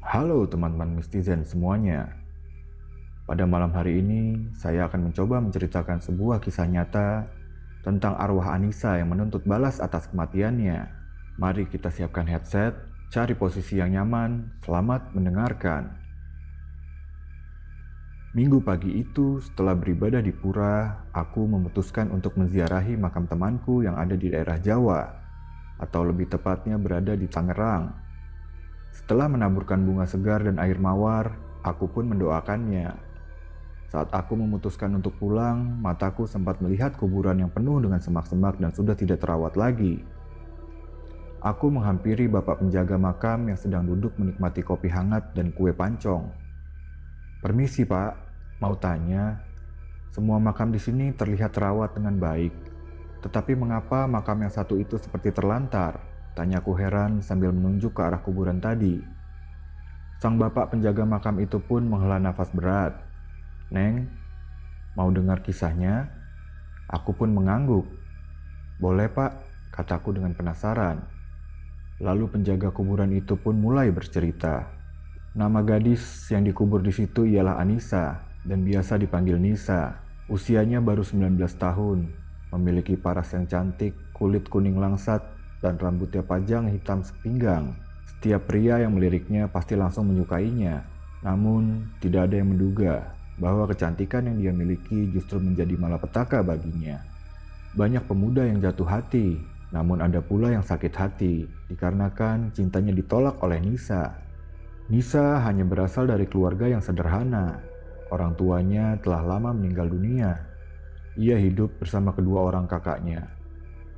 Halo teman-teman Mistizen semuanya. Pada malam hari ini, saya akan mencoba menceritakan sebuah kisah nyata tentang arwah Anissa yang menuntut balas atas kematiannya. Mari kita siapkan headset, cari posisi yang nyaman, selamat mendengarkan. Minggu pagi itu, setelah beribadah di pura, aku memutuskan untuk menziarahi makam temanku yang ada di daerah Jawa, atau lebih tepatnya berada di Tangerang. Setelah menaburkan bunga segar dan air mawar, aku pun mendoakannya. Saat aku memutuskan untuk pulang, mataku sempat melihat kuburan yang penuh dengan semak-semak dan sudah tidak terawat lagi. Aku menghampiri bapak penjaga makam yang sedang duduk menikmati kopi hangat dan kue pancong. "Permisi pak, mau tanya, semua makam di sini terlihat terawat dengan baik. Tetapi mengapa makam yang satu itu seperti terlantar?" Tanyaku heran sambil menunjuk ke arah kuburan tadi. Sang bapak penjaga makam itu pun menghela nafas berat. "Neng, mau dengar kisahnya?" Aku pun mengangguk. "Boleh pak," kataku dengan penasaran. Lalu penjaga kuburan itu pun mulai bercerita. Nama gadis yang dikubur di situ ialah Anissa dan biasa dipanggil Nisa. Usianya baru 19 tahun, memiliki paras yang cantik, kulit kuning langsat, dan rambutnya panjang hitam sepinggang. Setiap pria yang meliriknya pasti langsung menyukainya. Namun, tidak ada yang menduga bahwa kecantikan yang dia miliki justru menjadi malapetaka baginya. Banyak pemuda yang jatuh hati, namun ada pula yang sakit hati dikarenakan cintanya ditolak oleh Nisa. Nisa hanya berasal dari keluarga yang sederhana. Orang tuanya telah lama meninggal dunia. Ia hidup bersama kedua orang kakaknya.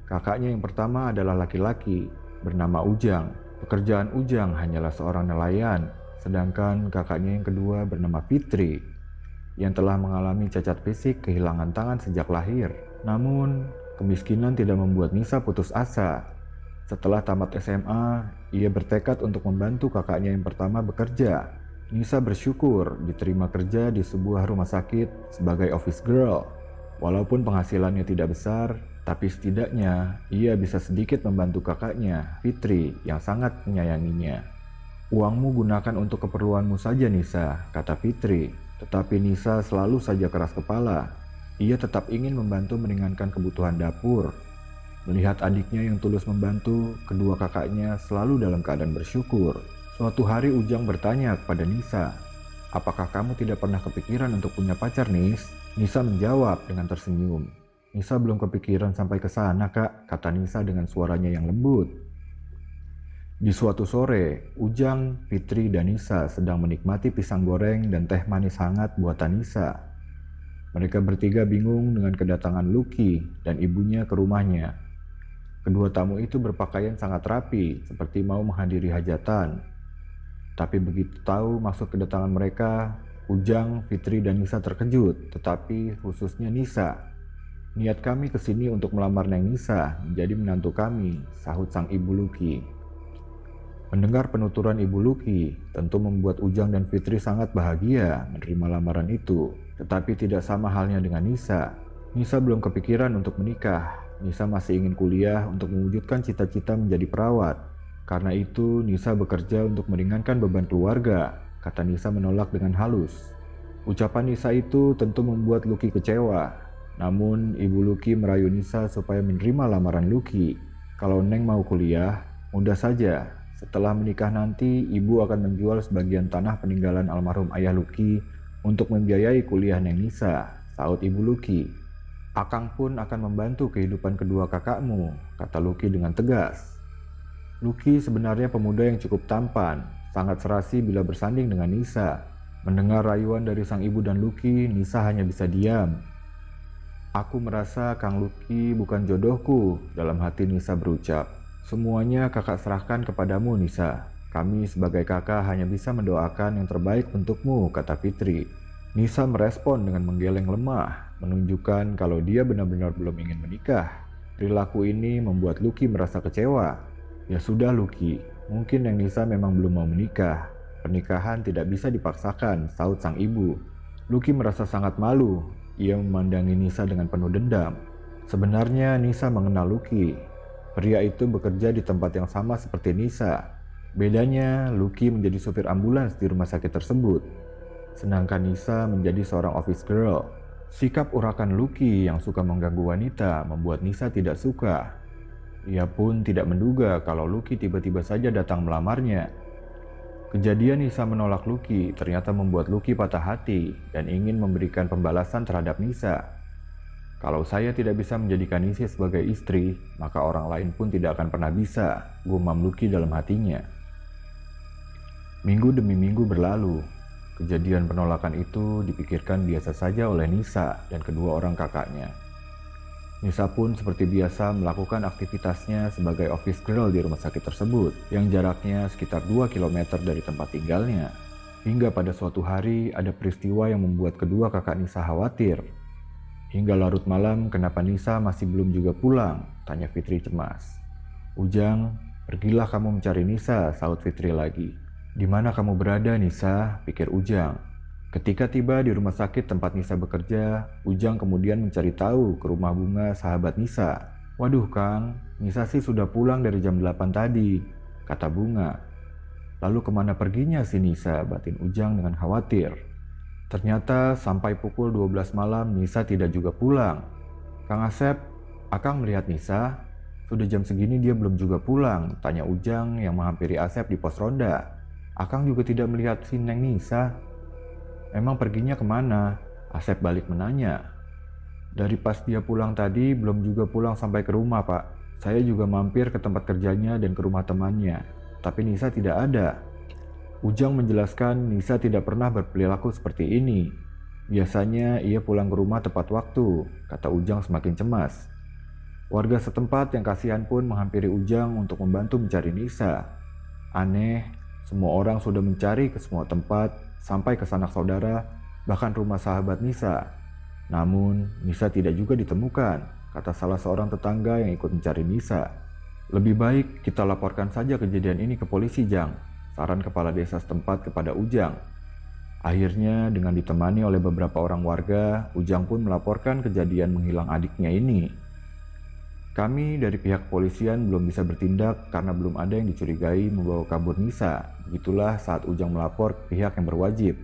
Kakaknya yang pertama adalah laki-laki, bernama Ujang. Pekerjaan Ujang hanyalah seorang nelayan, sedangkan kakaknya yang kedua bernama Fitri, yang telah mengalami cacat fisik kehilangan tangan sejak lahir. Namun, kemiskinan tidak membuat Nisa putus asa. Setelah tamat SMA, ia bertekad untuk membantu kakaknya yang pertama bekerja. Nisa bersyukur diterima kerja di sebuah rumah sakit sebagai office girl. Walaupun penghasilannya tidak besar, tapi setidaknya ia bisa sedikit membantu kakaknya, Fitri, yang sangat menyayanginya. "Uangmu gunakan untuk keperluanmu saja Nisa," kata Fitri. Tetapi Nisa selalu saja keras kepala. Ia tetap ingin membantu meringankan kebutuhan dapur. Melihat adiknya yang tulus membantu, kedua kakaknya selalu dalam keadaan bersyukur. Suatu hari Ujang bertanya kepada Nisa, "Apakah kamu tidak pernah kepikiran untuk punya pacar, Nis?" Nisa menjawab dengan tersenyum. "Nisa belum kepikiran sampai ke sana, Kak," kata Nisa dengan suaranya yang lembut. Di suatu sore, Ujang, Fitri, dan Nisa sedang menikmati pisang goreng dan teh manis hangat buatan Nisa. Mereka bertiga bingung dengan kedatangan Lucky dan ibunya ke rumahnya. Kedua tamu itu berpakaian sangat rapi, seperti mau menghadiri hajatan. Tapi begitu tahu maksud kedatangan mereka, Ujang, Fitri, dan Nisa terkejut, tetapi khususnya Nisa. "Niat kami ke sini untuk melamar Neng Nisa menjadi menantu kami," sahut sang ibu Lucky. Mendengar penuturan ibu Lucky, tentu membuat Ujang dan Fitri sangat bahagia menerima lamaran itu. Tetapi tidak sama halnya dengan Nisa. Nisa belum kepikiran untuk menikah. Nisa masih ingin kuliah untuk mewujudkan cita-cita menjadi perawat. Karena itu, Nisa bekerja untuk meringankan beban keluarga, kata Nisa menolak dengan halus. Ucapan Nisa itu tentu membuat Lucky kecewa. Namun, ibu Lucky merayu Nisa supaya menerima lamaran Lucky. Kalau Neng mau kuliah, mudah saja. Setelah menikah nanti, ibu akan menjual sebagian tanah peninggalan almarhum ayah Lucky untuk membiayai kuliah Neng Nisa, sahut ibu Lucky. "Akang pun akan membantu kehidupan kedua kakakmu," kata Lucky dengan tegas. Lucky sebenarnya pemuda yang cukup tampan, sangat serasi bila bersanding dengan Nisa. Mendengar rayuan dari sang ibu dan Lucky, Nisa hanya bisa diam. "Aku merasa Kang Lucky bukan jodohku," dalam hati Nisa berucap. "Semuanya kakak serahkan kepadamu Nisa. Kami sebagai kakak hanya bisa mendoakan yang terbaik untukmu," kata Fitri. Nisa merespon dengan menggeleng lemah, menunjukkan kalau dia benar-benar belum ingin menikah. Perilaku ini membuat Lucky merasa kecewa. "Ya sudah Lucky, mungkin Neng Nisa memang belum mau menikah. Pernikahan tidak bisa dipaksakan," sahut sang ibu. Lucky merasa sangat malu. Ia memandangi Nisa dengan penuh dendam. Sebenarnya Nisa mengenal Lucky. Pria itu bekerja di tempat yang sama seperti Nisa. Bedanya, Lucky menjadi supir ambulans di rumah sakit tersebut, sedangkan Nisa menjadi seorang office girl. Sikap urakan Lucky yang suka mengganggu wanita membuat Nisa tidak suka. Ia pun tidak menduga kalau Lucky tiba-tiba saja datang melamarnya. Kejadian Nisa menolak Lucky ternyata membuat Lucky patah hati dan ingin memberikan pembalasan terhadap Nisa. Kalau saya tidak bisa menjadikan Nisa sebagai istri, maka orang lain pun tidak akan pernah bisa, gumam Lucky dalam hatinya. Minggu demi minggu berlalu. Kejadian penolakan itu dipikirkan biasa saja oleh Nisa dan kedua orang kakaknya. Nisa pun seperti biasa melakukan aktivitasnya sebagai office girl di rumah sakit tersebut yang jaraknya sekitar 2 km dari tempat tinggalnya. Hingga pada suatu hari ada peristiwa yang membuat kedua kakak Nisa khawatir. Hingga larut malam kenapa Nisa masih belum juga pulang? Tanya Fitri cemas. Ujang, pergilah kamu mencari Nisa, sahut Fitri lagi. Di mana kamu berada Nisa? Pikir Ujang. Ketika tiba di rumah sakit tempat Nisa bekerja, Ujang kemudian mencari tahu ke rumah bunga sahabat Nisa. Waduh Kang, Nisa sih sudah pulang dari jam 8 tadi, kata Bunga. Lalu kemana perginya si Nisa? Batin Ujang dengan khawatir. Ternyata sampai pukul 12 malam Nisa tidak juga pulang. Kang Asep, Akang melihat Nisa. Sudah jam segini dia belum juga pulang, tanya Ujang yang menghampiri Asep di pos ronda. Akang juga tidak melihat si Neng Nisa. Emang perginya kemana? Asep balik menanya. Dari pas dia pulang tadi belum juga pulang sampai ke rumah Pak. Saya juga mampir ke tempat kerjanya dan ke rumah temannya. Tapi Nisa tidak ada. Ujang menjelaskan Nisa tidak pernah berperilaku seperti ini. Biasanya ia pulang ke rumah tepat waktu, kata Ujang semakin cemas. Warga setempat yang kasihan pun menghampiri Ujang untuk membantu mencari Nisa. Aneh, semua orang sudah mencari ke semua tempat, sampai ke sanak saudara, bahkan rumah sahabat Nisa. Namun, Nisa tidak juga ditemukan, kata salah seorang tetangga yang ikut mencari Nisa. Lebih baik kita laporkan saja kejadian ini ke polisi, Jang, saran kepala desa setempat kepada Ujang. Akhirnya, dengan ditemani oleh beberapa orang warga, Ujang pun melaporkan kejadian menghilang adiknya ini. Kami dari pihak kepolisian belum bisa bertindak karena belum ada yang dicurigai membawa kabur Nisa. Begitulah saat Ujang melapor ke pihak yang berwajib.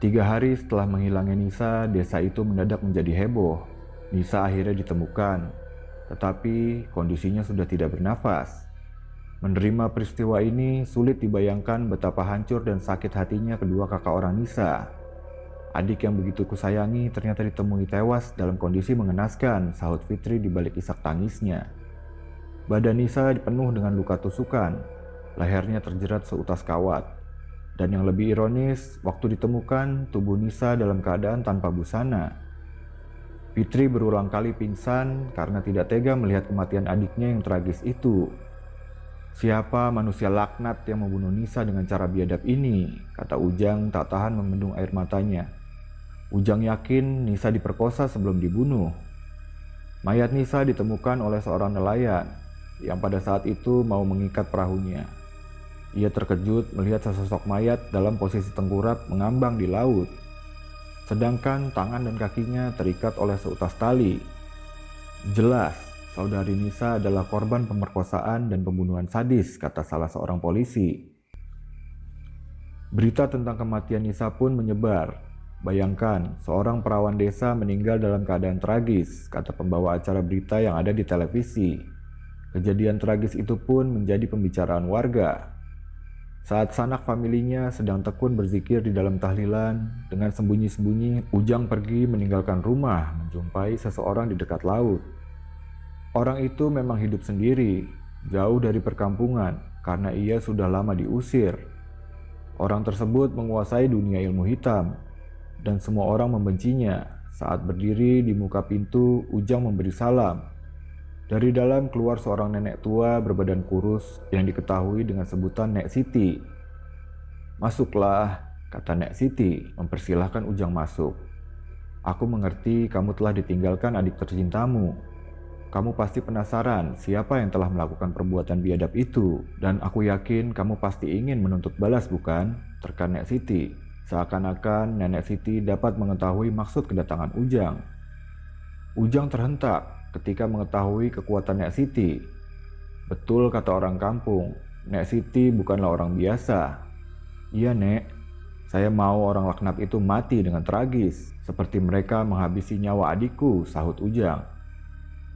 3 hari setelah menghilangnya Nisa, desa itu mendadak menjadi heboh. Nisa akhirnya ditemukan, tetapi kondisinya sudah tidak bernafas. Menerima peristiwa ini, sulit dibayangkan betapa hancur dan sakit hatinya kedua kakak orang Nisa. Adik yang begitu kusayangi ternyata ditemui tewas dalam kondisi mengenaskan, sahut Fitri di balik isak tangisnya. Badan Nisa penuh dengan luka tusukan, lehernya terjerat seutas kawat. Dan yang lebih ironis, waktu ditemukan tubuh Nisa dalam keadaan tanpa busana. Fitri berulang kali pingsan karena tidak tega melihat kematian adiknya yang tragis itu. Siapa manusia laknat yang membunuh Nisa dengan cara biadab ini? Kata Ujang tak tahan membendung air matanya. Ujang yakin Nisa diperkosa sebelum dibunuh. Mayat Nisa ditemukan oleh seorang nelayan yang pada saat itu mau mengikat perahunya. Ia terkejut melihat sesosok mayat dalam posisi tengkurap mengambang di laut. Sedangkan tangan dan kakinya terikat oleh seutas tali. Jelas, saudari Nisa adalah korban pemerkosaan dan pembunuhan sadis, kata salah seorang polisi. Berita tentang kematian Nisa pun menyebar. Bayangkan, seorang perawan desa meninggal dalam keadaan tragis, kata pembawa acara berita yang ada di televisi. Kejadian tragis itu pun menjadi pembicaraan warga. Saat sanak familinya sedang tekun berzikir di dalam tahlilan, dengan sembunyi-sembunyi, Ujang pergi meninggalkan rumah, menjumpai seseorang di dekat laut. Orang itu memang hidup sendiri, jauh dari perkampungan, karena ia sudah lama diusir. Orang tersebut menguasai dunia ilmu hitam, dan semua orang membencinya. Saat berdiri di muka pintu, Ujang memberi salam. Dari dalam keluar seorang nenek tua berbadan kurus yang diketahui dengan sebutan Nek Siti. Masuklah, kata Nek Siti, mempersilahkan Ujang masuk. Aku mengerti kamu telah ditinggalkan adik tercintamu. Kamu pasti penasaran siapa yang telah melakukan perbuatan biadab itu, dan aku yakin kamu pasti ingin menuntut balas, bukan? Terka Nek Siti. Seakan-akan Nenek Siti dapat mengetahui maksud kedatangan Ujang. Ujang terhentak ketika mengetahui kekuatan Nek Siti. Betul kata orang kampung, Nek Siti bukanlah orang biasa. Iya Nek, saya mau orang laknat itu mati dengan tragis, seperti mereka menghabisi nyawa adikku, sahut Ujang.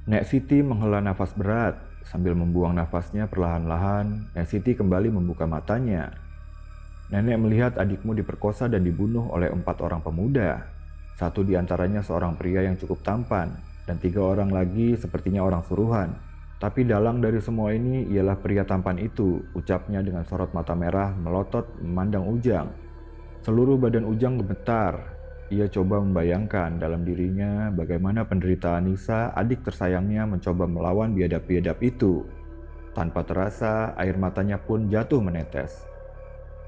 Nek Siti menghela nafas berat, sambil membuang nafasnya perlahan-lahan, Nek Siti kembali membuka matanya. Nenek melihat adikmu diperkosa dan dibunuh oleh 4 orang pemuda. Satu di antaranya seorang pria yang cukup tampan, dan 3 orang lagi sepertinya orang suruhan. Tapi dalang dari semua ini ialah pria tampan itu, ucapnya dengan sorot mata merah melotot memandang Ujang. Seluruh badan Ujang gemetar. Ia coba membayangkan dalam dirinya bagaimana penderitaan Nisa, adik tersayangnya, mencoba melawan biadab-biadab itu. Tanpa terasa, air matanya pun jatuh menetes.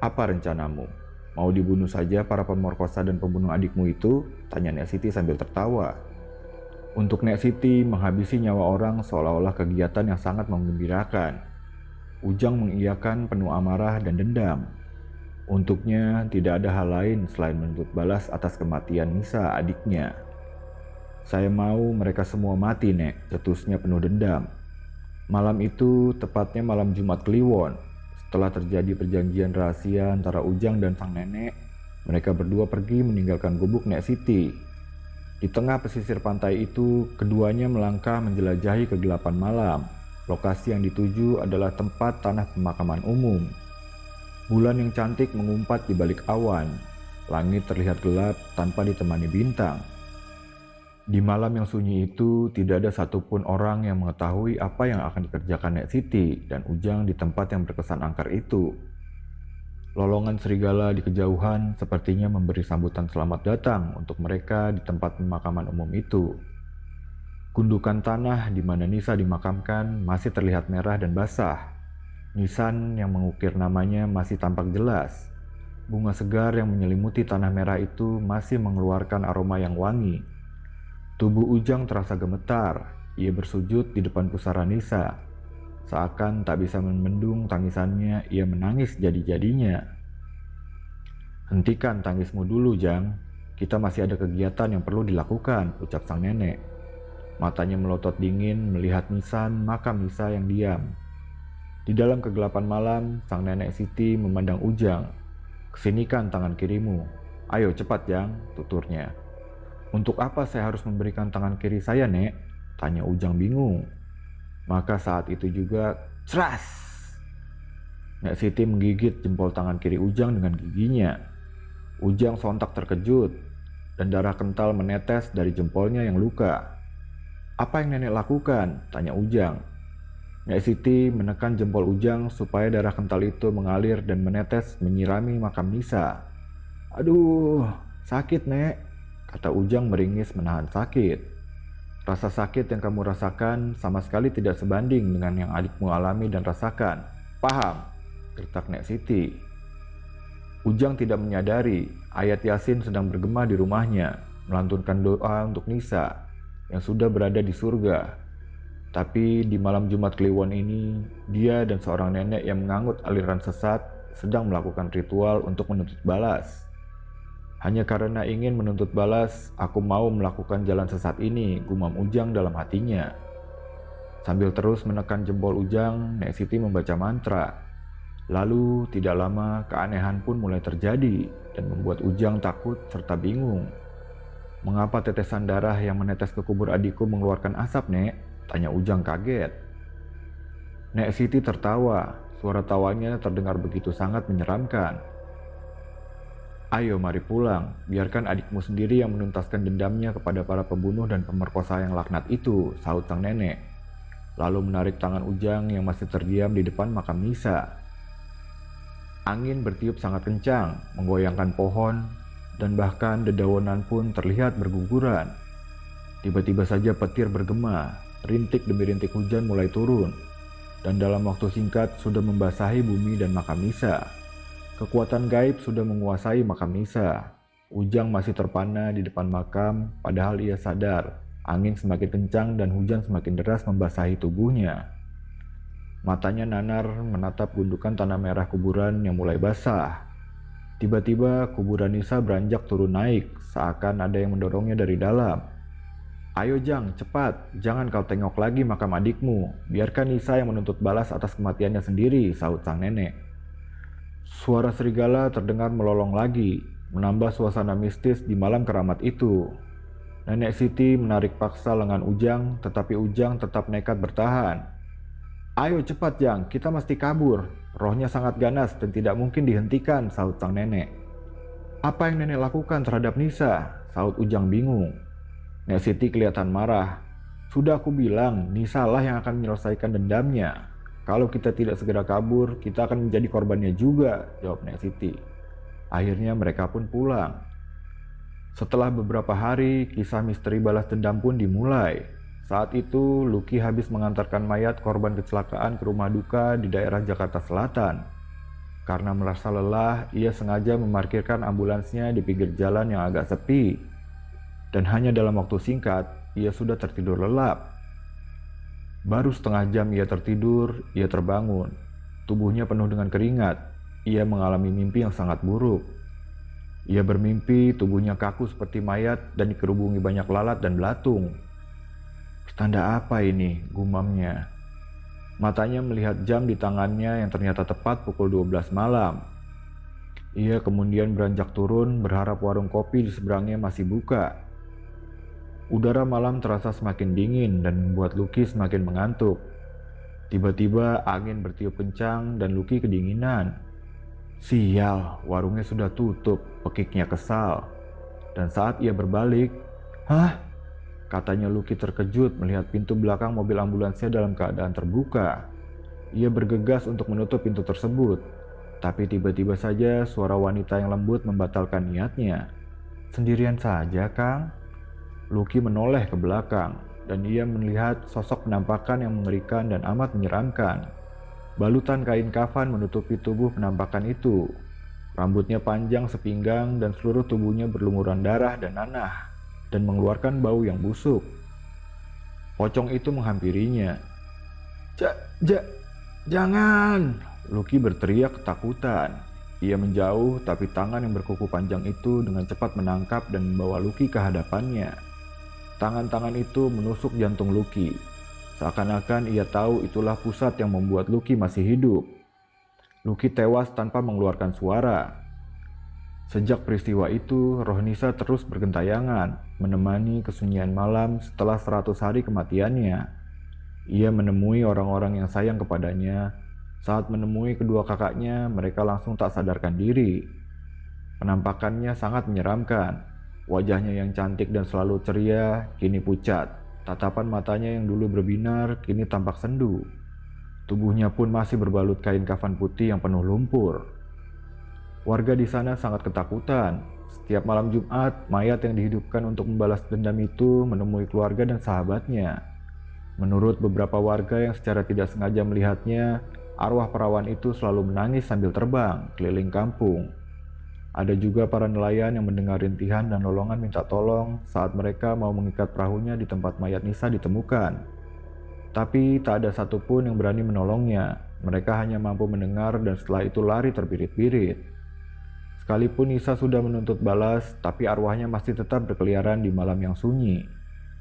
Apa rencanamu? Mau dibunuh saja para pemerkosa dan pembunuh adikmu itu? Tanya Nek Siti sambil tertawa. Untuk Nek Siti, menghabisi nyawa orang seolah-olah kegiatan yang sangat menggembirakan. Ujang mengiyakan penuh amarah dan dendam. Untuknya tidak ada hal lain selain menuntut balas atas kematian Nisa, adiknya. Saya mau mereka semua mati, Nek, cetusnya penuh dendam. Malam itu, tepatnya malam Jumat Kliwon, setelah terjadi perjanjian rahasia antara Ujang dan sang nenek, mereka berdua pergi meninggalkan gubuk Nek Siti. Di tengah pesisir pantai itu, keduanya melangkah menjelajahi kegelapan malam. Lokasi yang dituju adalah tempat tanah pemakaman umum. Bulan yang cantik mengumpat di balik awan. Langit terlihat gelap tanpa ditemani bintang. Di malam yang sunyi itu, tidak ada satupun orang yang mengetahui apa yang akan dikerjakan Nek Siti dan Ujang di tempat yang berkesan angker itu. Lolongan serigala di kejauhan sepertinya memberi sambutan selamat datang untuk mereka di tempat pemakaman umum itu. Gundukan tanah di mana Nisa dimakamkan masih terlihat merah dan basah. Nisan yang mengukir namanya masih tampak jelas. Bunga segar yang menyelimuti tanah merah itu masih mengeluarkan aroma yang wangi. Tubuh Ujang terasa gemetar. Ia bersujud di depan pusara Nisa. Seakan tak bisa membendung tangisannya, ia menangis jadi-jadinya. Hentikan tangismu dulu, Jang. Kita masih ada kegiatan yang perlu dilakukan, ucap sang nenek. Matanya melotot dingin melihat nisan makam Nisa yang diam. Di dalam kegelapan malam, sang nenek Siti memandang Ujang. Kesinikan tangan kirimu. Ayo cepat, Jang, tuturnya. Untuk apa saya harus memberikan tangan kiri saya, Nek? Tanya Ujang bingung. Maka saat itu juga, ceras! Nek Siti menggigit jempol tangan kiri Ujang dengan giginya. Ujang sontak terkejut, dan darah kental menetes dari jempolnya yang luka. Apa yang nenek lakukan? Tanya Ujang. Nek Siti menekan jempol Ujang supaya darah kental itu mengalir dan menetes menyirami makam Nisa. Aduh, sakit, Nek, kata Ujang meringis menahan sakit. Rasa sakit yang kamu rasakan sama sekali tidak sebanding dengan yang adikmu alami dan rasakan. Paham? Gertak Nek Siti. Ujang tidak menyadari ayat Yasin sedang bergema di rumahnya, melantunkan doa untuk Nisa yang sudah berada di surga. Tapi di malam Jumat Kliwon ini, dia dan seorang nenek yang menganut aliran sesat sedang melakukan ritual untuk menuntut balas. Hanya karena ingin menuntut balas, aku mau melakukan jalan sesat ini, gumam Ujang dalam hatinya. Sambil terus menekan jempol Ujang, Nek Siti membaca mantra. Lalu tidak lama keanehan pun mulai terjadi dan membuat Ujang takut serta bingung. Mengapa tetesan darah yang menetes ke kubur adikku mengeluarkan asap, Nek? Tanya Ujang kaget. Nek Siti tertawa, suara tawanya terdengar begitu sangat menyeramkan. Ayo mari pulang, biarkan adikmu sendiri yang menuntaskan dendamnya kepada para pembunuh dan pemerkosa yang laknat itu, sahut sang nenek. Lalu menarik tangan Ujang yang masih terdiam di depan makam Nisa. Angin bertiup sangat kencang, menggoyangkan pohon, dan bahkan dedaunan pun terlihat berguguran. Tiba-tiba saja petir bergema, rintik demi rintik hujan mulai turun, dan dalam waktu singkat sudah membasahi bumi dan makam Nisa. Kekuatan gaib sudah menguasai makam Nisa. Ujang masih terpana di depan makam, padahal ia sadar angin semakin kencang dan hujan semakin deras membasahi tubuhnya. Matanya nanar menatap gundukan tanah merah kuburan yang mulai basah. Tiba-tiba kuburan Nisa beranjak turun naik, seakan ada yang mendorongnya dari dalam. Ayo Jang, cepat, jangan kau tengok lagi makam adikmu. Biarkan Nisa yang menuntut balas atas kematiannya sendiri, sahut sang nenek. Suara serigala terdengar melolong lagi, menambah suasana mistis di malam keramat itu. Nenek Siti menarik paksa lengan Ujang, tetapi Ujang tetap nekat bertahan. Ayo cepat Jang, kita mesti kabur. Rohnya sangat ganas dan tidak mungkin dihentikan, sahut sang nenek. Apa yang nenek lakukan terhadap Nisa? Sahut Ujang bingung. Nek Siti kelihatan marah. Sudah aku bilang, Nisa lah yang akan menyelesaikan dendamnya. Kalau kita tidak segera kabur, kita akan menjadi korbannya juga, jawab Nek Siti. Akhirnya mereka pun pulang. Setelah beberapa hari, kisah misteri balas dendam pun dimulai. Saat itu, Lucky habis mengantarkan mayat korban kecelakaan ke rumah duka di daerah Jakarta Selatan. Karena merasa lelah, ia sengaja memarkirkan ambulansnya di pinggir jalan yang agak sepi. Dan hanya dalam waktu singkat, ia sudah tertidur lelap. Baru setengah jam ia tertidur, ia terbangun. Tubuhnya penuh dengan keringat. Ia mengalami mimpi yang sangat buruk. Ia bermimpi tubuhnya kaku seperti mayat dan dikerubungi banyak lalat dan belatung. Tanda apa ini? Gumamnya. Matanya melihat jam di tangannya yang ternyata tepat pukul 12 malam. Ia kemudian beranjak turun berharap warung kopi di seberangnya masih buka. Udara malam terasa semakin dingin dan membuat Lucky semakin mengantuk. Tiba-tiba angin bertiup kencang dan Lucky kedinginan. Sial, warungnya sudah tutup, pekiknya kesal. Dan saat ia berbalik, "Hah?" katanya Lucky terkejut melihat pintu belakang mobil ambulansnya dalam keadaan terbuka. Ia bergegas untuk menutup pintu tersebut. Tapi tiba-tiba saja suara wanita yang lembut membatalkan niatnya. "Sendirian saja, Kang?" Lucky menoleh ke belakang, dan ia melihat sosok penampakan yang mengerikan dan amat menyeramkan. Balutan kain kafan menutupi tubuh penampakan itu. Rambutnya panjang sepinggang dan seluruh tubuhnya berlumuran darah dan nanah, dan mengeluarkan bau yang busuk. Pocong itu menghampirinya. Jangan!" Lucky berteriak ketakutan. Ia menjauh, tapi tangan yang berkuku panjang itu dengan cepat menangkap dan membawa Lucky ke hadapannya. Tangan-tangan itu menusuk jantung Lucky. Seakan-akan ia tahu itulah pusat yang membuat Lucky masih hidup. Lucky tewas tanpa mengeluarkan suara. Sejak peristiwa itu, roh Nisa terus bergentayangan, menemani kesunyian malam setelah 100 hari kematiannya. Ia menemui orang-orang yang sayang kepadanya. Saat menemui kedua kakaknya, mereka langsung tak sadarkan diri. Penampakannya sangat menyeramkan. Wajahnya yang cantik dan selalu ceria, kini pucat. Tatapan matanya yang dulu berbinar, kini tampak sendu. Tubuhnya pun masih berbalut kain kafan putih yang penuh lumpur. Warga di sana sangat ketakutan. Setiap malam Jumat, mayat yang dihidupkan untuk membalas dendam itu menemui keluarga dan sahabatnya. Menurut beberapa warga yang secara tidak sengaja melihatnya, arwah perawan itu selalu menangis sambil terbang keliling kampung. Ada juga para nelayan yang mendengar rintihan dan lolongan minta tolong saat mereka mau mengikat perahunya di tempat mayat Nisa ditemukan. Tapi tak ada satupun yang berani menolongnya. Mereka hanya mampu mendengar dan setelah itu lari terbirit-birit. Sekalipun Nisa sudah menuntut balas, tapi arwahnya masih tetap berkeliaran di malam yang sunyi.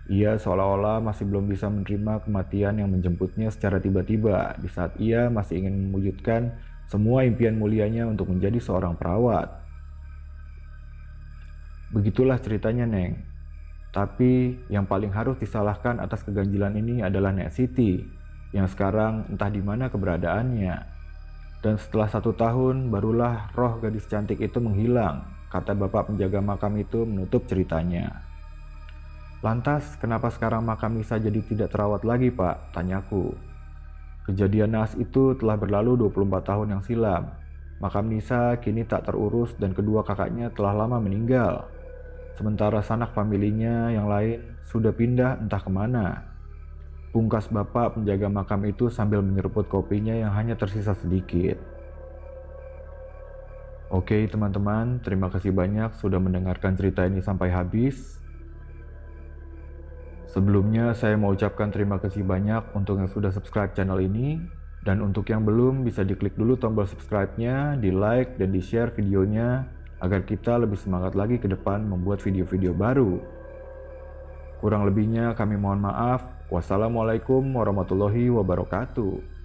Ia seolah-olah masih belum bisa menerima kematian yang menjemputnya secara tiba-tiba di saat ia masih ingin mewujudkan semua impian mulianya untuk menjadi seorang perawat. Begitulah ceritanya, Neng. Tapi yang paling harus disalahkan atas keganjilan ini adalah Nek Siti, yang sekarang entah di mana keberadaannya. Dan setelah 1 tahun, barulah roh gadis cantik itu menghilang, kata bapak penjaga makam itu menutup ceritanya. Lantas, kenapa sekarang makam Nisa jadi tidak terawat lagi, Pak? Tanyaku. Kejadian naas itu telah berlalu 24 tahun yang silam. Makam Nisa kini tak terurus dan kedua kakaknya telah lama meninggal. Sementara sanak familinya yang lain sudah pindah entah kemana. Pungkas bapak penjaga makam itu sambil menyeruput kopinya yang hanya tersisa sedikit. Oke teman-teman, terima kasih banyak sudah mendengarkan cerita ini sampai habis. Sebelumnya saya mau ucapkan terima kasih banyak untuk yang sudah subscribe channel ini. Dan untuk yang belum bisa diklik dulu tombol subscribe-nya, di like dan di share videonya agar kita lebih semangat lagi ke depan membuat video-video baru. Kurang lebihnya kami mohon maaf. Wassalamualaikum warahmatullahi wabarakatuh.